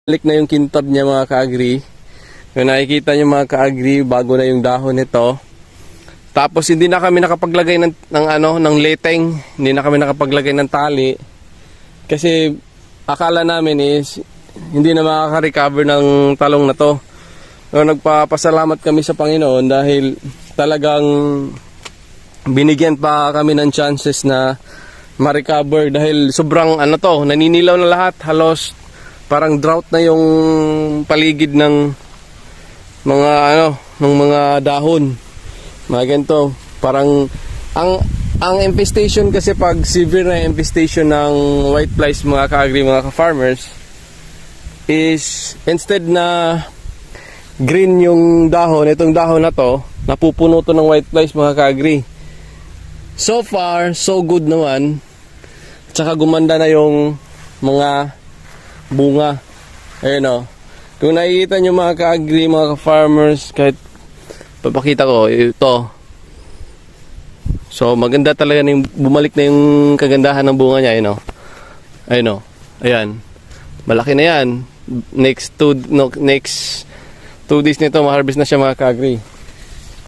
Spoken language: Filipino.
Balik na yung kintab niya mga ka-agri. Kung nakikita niyo mga ka-agri, bago na yung dahon nito. Tapos hindi na kami nakapaglagay ng leteng, hindi na kami nakapaglagay ng tali. Kasi akala namin is hindi na makaka-recover ng talong na to. So, nagpapasalamat kami sa Panginoon dahil talagang binigyan pa kami ng chances na ma-recover dahil sobrang naninilaw na lahat, halos parang drought na yung paligid ng mga dahon. Mga ganito, parang ang infestation kasi pag severe na infestation ng white flies mga ka-agri, mga ka-farmers, is instead na green yung dahon, itong dahon na to, napupuno to ng white flies mga ka-agri. So far, so good naman. Tsaka gumanda na yung mga bunga. Ayun o. Kung nakikita nyo mga ka-agri, mga ka-farmers, kahit papakita ko, ito. So maganda talaga bumalik na yung kagandahan ng bunga niya. Ayun o. Ayun o. Ayan. Malaki na yan. Next 2 days nito, ma-harvest na siya mga ka-agri.